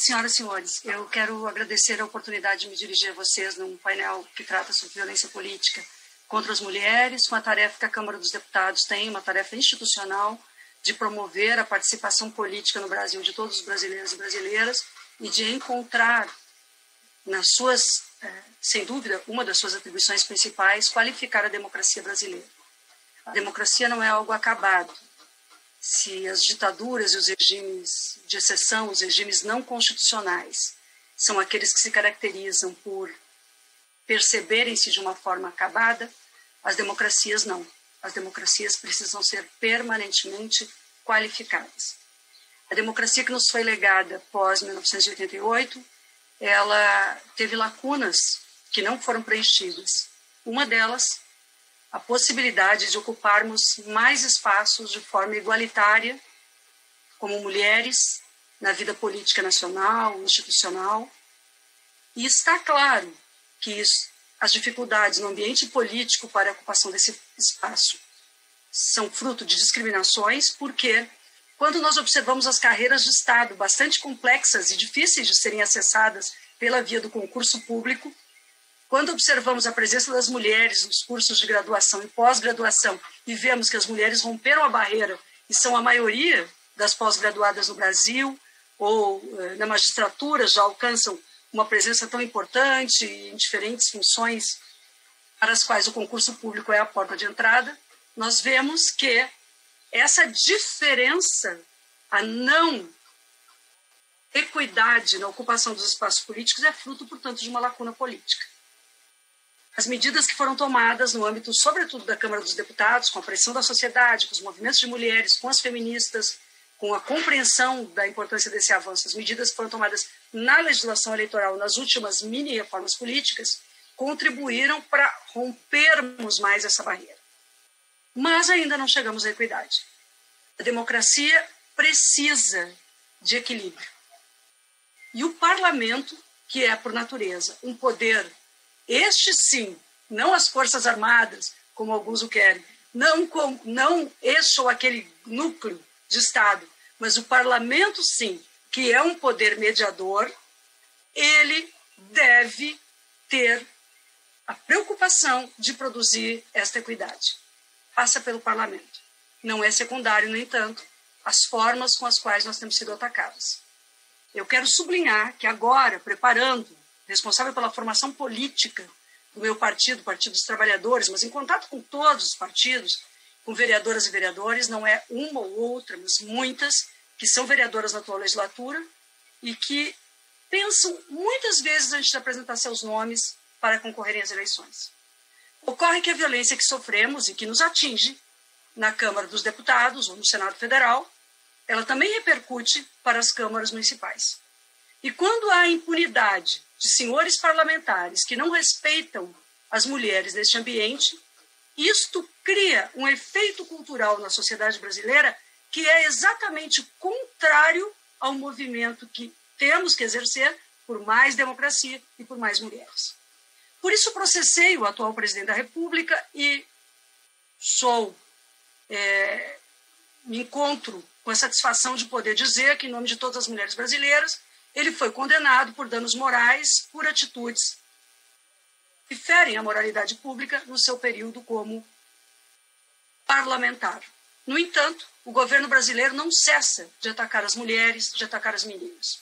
Senhoras e senhores, eu quero agradecer a oportunidade de me dirigir a vocês num painel que trata sobre violência política contra as mulheres, com a tarefa que a Câmara dos Deputados tem, uma tarefa institucional de promover a participação política no Brasil de todos os brasileiros e brasileiras e de encontrar nas suas, sem dúvida, uma das suas atribuições principais, qualificar a democracia brasileira. A democracia não é algo acabado. Se as ditaduras e os regimes de exceção, os regimes não constitucionais, são aqueles que se caracterizam por perceberem-se de uma forma acabada, as democracias não. As democracias precisam ser permanentemente qualificadas. A democracia que nos foi legada pós-1988, ela teve lacunas que não foram preenchidas. Uma delas, a possibilidade de ocuparmos mais espaços de forma igualitária, como mulheres, na vida política nacional, institucional. E está claro que as dificuldades no ambiente político para a ocupação desse espaço são fruto de discriminações, porque quando nós observamos as carreiras de Estado, bastante complexas e difíceis de serem acessadas pela via do concurso público, quando observamos a presença das mulheres nos cursos de graduação e pós-graduação e vemos que as mulheres romperam a barreira e são a maioria das pós-graduadas no Brasil ou na magistratura já alcançam uma presença tão importante em diferentes funções para as quais o concurso público é a porta de entrada, nós vemos que essa diferença, a não equidade na ocupação dos espaços políticos é fruto, portanto, de uma lacuna política. As medidas que foram tomadas no âmbito, sobretudo, da Câmara dos Deputados, com a pressão da sociedade, com os movimentos de mulheres, com as feministas, com a compreensão da importância desse avanço, as medidas que foram tomadas na legislação eleitoral, nas últimas mini-reformas políticas, contribuíram para rompermos mais essa barreira. Mas ainda não chegamos à equidade. A democracia precisa de equilíbrio. E o parlamento, que é, por natureza, um poder, este sim, não as Forças Armadas, como alguns o querem, não este ou aquele núcleo de Estado, mas o parlamento sim, que é um poder mediador, ele deve ter a preocupação de produzir esta equidade. Passa pelo parlamento. Não é secundário, no entanto, as formas com as quais nós temos sido atacados. Eu quero sublinhar que agora, preparando, responsável pela formação política do meu partido, Partido dos Trabalhadores, mas em contato com todos os partidos, com vereadoras e vereadores, não é uma ou outra, mas muitas, que são vereadoras na atual legislatura e que pensam muitas vezes antes de apresentar seus nomes para concorrerem às eleições. Ocorre que a violência que sofremos e que nos atinge na Câmara dos Deputados ou no Senado Federal, ela também repercute para as câmaras municipais. E quando há impunidade de senhores parlamentares que não respeitam as mulheres neste ambiente, isto cria um efeito cultural na sociedade brasileira que é exatamente contrário ao movimento que temos que exercer por mais democracia e por mais mulheres. Por isso processei o atual presidente da República e me encontro com a satisfação de poder dizer que, em nome de todas as mulheres brasileiras, ele foi condenado por danos morais por atitudes que ferem a moralidade pública no seu período como parlamentar. No entanto, o governo brasileiro não cessa de atacar as mulheres, de atacar as meninas,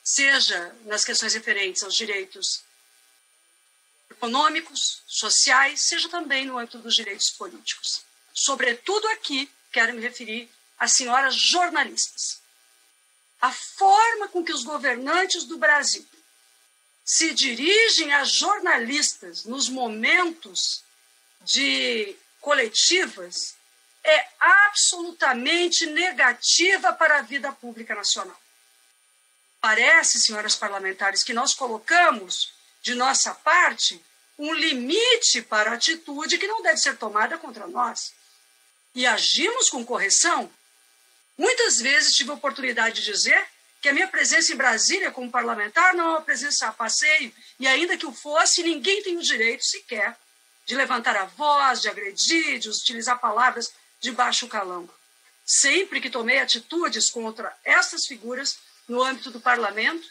seja nas questões referentes aos direitos econômicos, sociais, seja também no âmbito dos direitos políticos. Sobretudo aqui, quero me referir às senhoras jornalistas. A forma com que os governantes do Brasil se dirigem a jornalistas nos momentos de coletivas é absolutamente negativa para a vida pública nacional. Parece, senhoras parlamentares, que nós colocamos de nossa parte um limite para a atitude que não deve ser tomada contra nós. E agimos com correção. Muitas vezes tive a oportunidade de dizer que a minha presença em Brasília como parlamentar não é uma presença a passeio, e ainda que o fosse, ninguém tem o direito sequer de levantar a voz, de agredir, de utilizar palavras de baixo calão. Sempre que tomei atitudes contra essas figuras no âmbito do parlamento,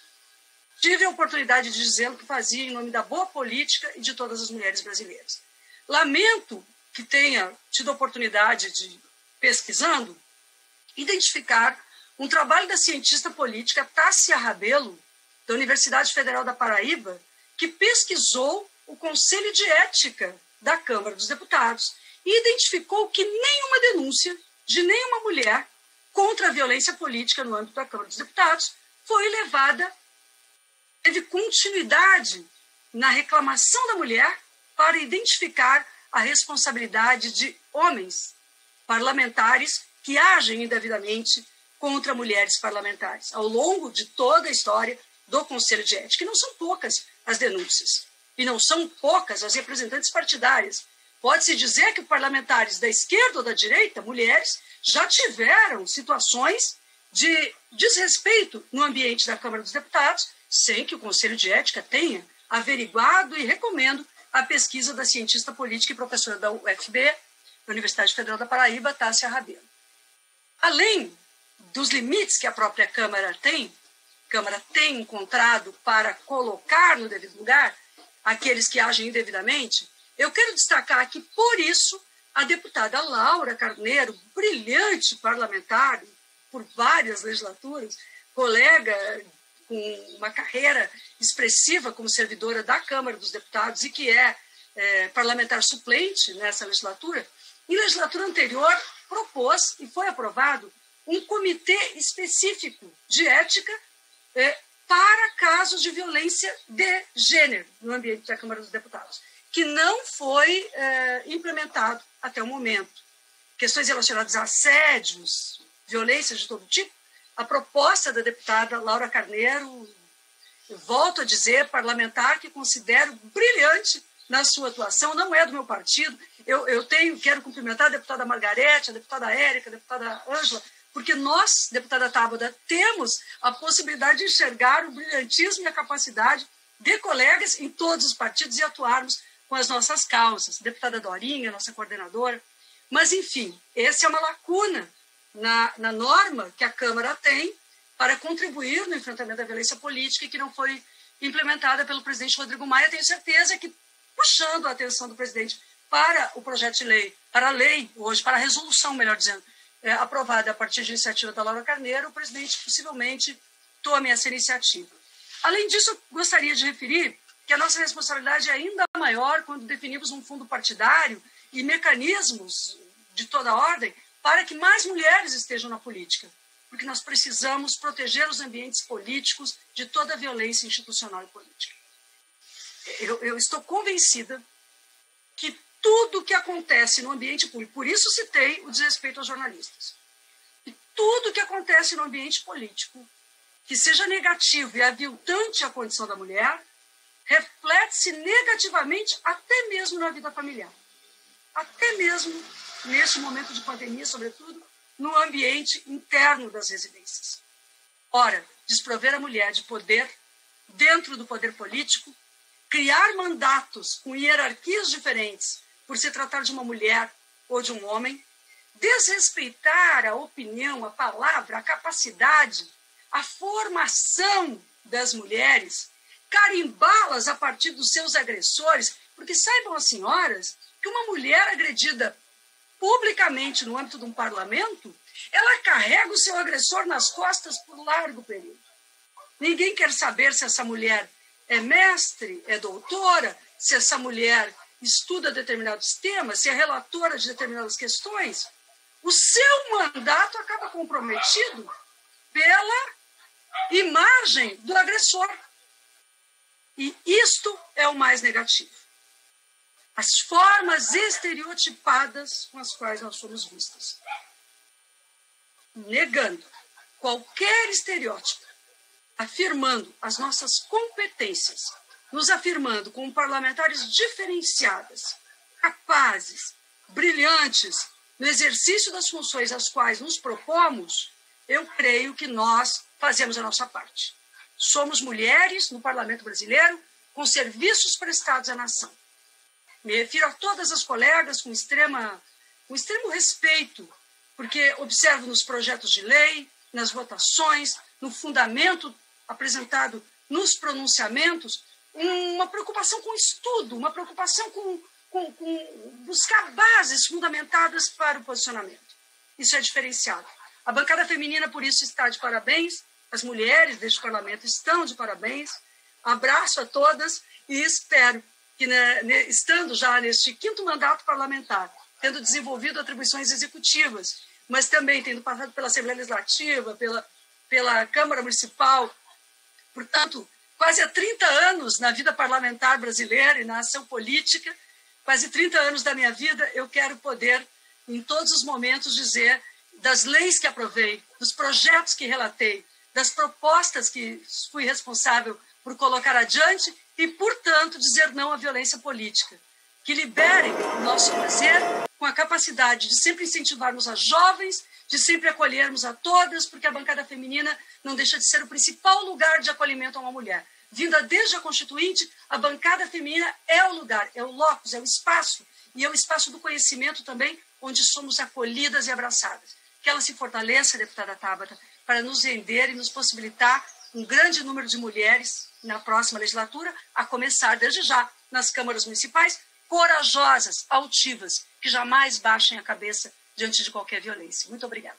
tive a oportunidade de dizer o que fazia em nome da boa política e de todas as mulheres brasileiras. Lamento que tenha tido a oportunidade de, pesquisando, identificar um trabalho da cientista política Tássia Rabelo, da Universidade Federal da Paraíba, que pesquisou o Conselho de Ética da Câmara dos Deputados e identificou que nenhuma denúncia de nenhuma mulher contra a violência política no âmbito da Câmara dos Deputados foi levada, teve continuidade na reclamação da mulher para identificar a responsabilidade de homens parlamentares que agem indevidamente contra mulheres parlamentares, ao longo de toda a história do Conselho de Ética. E não são poucas as denúncias, e não são poucas as representantes partidárias. Pode-se dizer que parlamentares da esquerda ou da direita, mulheres, já tiveram situações de desrespeito no ambiente da Câmara dos Deputados, sem que o Conselho de Ética tenha averiguado, e recomendo a pesquisa da cientista política e professora da UFB, da Universidade Federal da Paraíba, Tássia Rabelo. Além dos limites que a própria Câmara tem encontrado para colocar no devido lugar aqueles que agem indevidamente, eu quero destacar que, por isso, a deputada Laura Carneiro, brilhante parlamentar por várias legislaturas, colega com uma carreira expressiva como servidora da Câmara dos Deputados e que é parlamentar suplente nessa legislatura, em legislatura anterior propôs e foi aprovado um comitê específico de ética para casos de violência de gênero no ambiente da Câmara dos Deputados, que não foi implementado até o momento. Questões relacionadas a assédios, violências de todo tipo, a proposta da deputada Laura Carneiro, eu volto a dizer, parlamentar que considero brilhante na sua atuação, não é do meu partido. Quero cumprimentar a deputada Margarete, a deputada Érica, a deputada Ângela, porque nós, deputada Tábada, temos a possibilidade de enxergar o brilhantismo e a capacidade de colegas em todos os partidos e atuarmos com as nossas causas. Deputada Dorinha, nossa coordenadora. Mas, enfim, essa é uma lacuna na norma que a Câmara tem para contribuir no enfrentamento da violência política e que não foi implementada pelo presidente Rodrigo Maia. Tenho certeza que, puxando a atenção do presidente para o projeto de lei, para a lei hoje, para a resolução, melhor dizendo, aprovada a partir de iniciativa da Laura Carneiro, o presidente possivelmente tome essa iniciativa. Além disso, eu gostaria de referir que a nossa responsabilidade é ainda maior quando definimos um fundo partidário e mecanismos de toda ordem para que mais mulheres estejam na política, porque nós precisamos proteger os ambientes políticos de toda a violência institucional e política. Eu estou convencida que tudo que acontece no ambiente público, por isso citei o desrespeito aos jornalistas, e tudo que acontece no ambiente político, que seja negativo e aviltante à condição da mulher, reflete-se negativamente até mesmo na vida familiar. Até mesmo neste momento de pandemia, sobretudo, no ambiente interno das residências. Ora, desprover a mulher de poder dentro do poder político, criar mandatos com hierarquias diferentes por se tratar de uma mulher ou de um homem, desrespeitar a opinião, a palavra, a capacidade, a formação das mulheres, carimbá-las a partir dos seus agressores, porque saibam as senhoras que uma mulher agredida publicamente no âmbito de um parlamento, ela carrega o seu agressor nas costas por largo período. Ninguém quer saber se essa mulher é mestre, é doutora, se essa mulher estuda determinados temas, se é relatora de determinadas questões. O seu mandato acaba comprometido pela imagem do agressor. E isto é o mais negativo. As formas estereotipadas com as quais nós somos vistas. Negando qualquer estereótipo, afirmando as nossas competências, nos afirmando como parlamentares diferenciadas, capazes, brilhantes, no exercício das funções às quais nos propomos, eu creio que nós fazemos a nossa parte. Somos mulheres no Parlamento Brasileiro com serviços prestados à nação. Me refiro a todas as colegas com extremo respeito, porque observo nos projetos de lei, nas votações, no fundamento apresentado nos pronunciamentos, uma preocupação com estudo, uma preocupação com buscar bases fundamentadas para o posicionamento. Isso é diferenciado. A bancada feminina, por isso, está de parabéns. As mulheres deste parlamento estão de parabéns. Abraço a todas e espero que, estando já neste 5º mandato parlamentar, tendo desenvolvido atribuições executivas, mas também tendo passado pela Assembleia Legislativa, pela Câmara Municipal, portanto, quase há 30 anos na vida parlamentar brasileira e na ação política, quase 30 anos da minha vida, eu quero poder, em todos os momentos, dizer das leis que aprovei, dos projetos que relatei, das propostas que fui responsável por colocar adiante e, portanto, dizer não à violência política. Que liberem o nosso prazer com a capacidade de sempre incentivarmos as jovens, de sempre acolhermos a todas, porque a bancada feminina não deixa de ser o principal lugar de acolhimento a uma mulher. Vinda desde a Constituinte, a bancada feminina é o lugar, é o locus, é o espaço, e é o espaço do conhecimento também, onde somos acolhidas e abraçadas. Que ela se fortaleça, deputada Tabata, para nos render e nos possibilitar um grande número de mulheres na próxima legislatura, a começar desde já nas câmaras municipais, corajosas, altivas, que jamais baixem a cabeça diante de qualquer violência. Muito obrigada.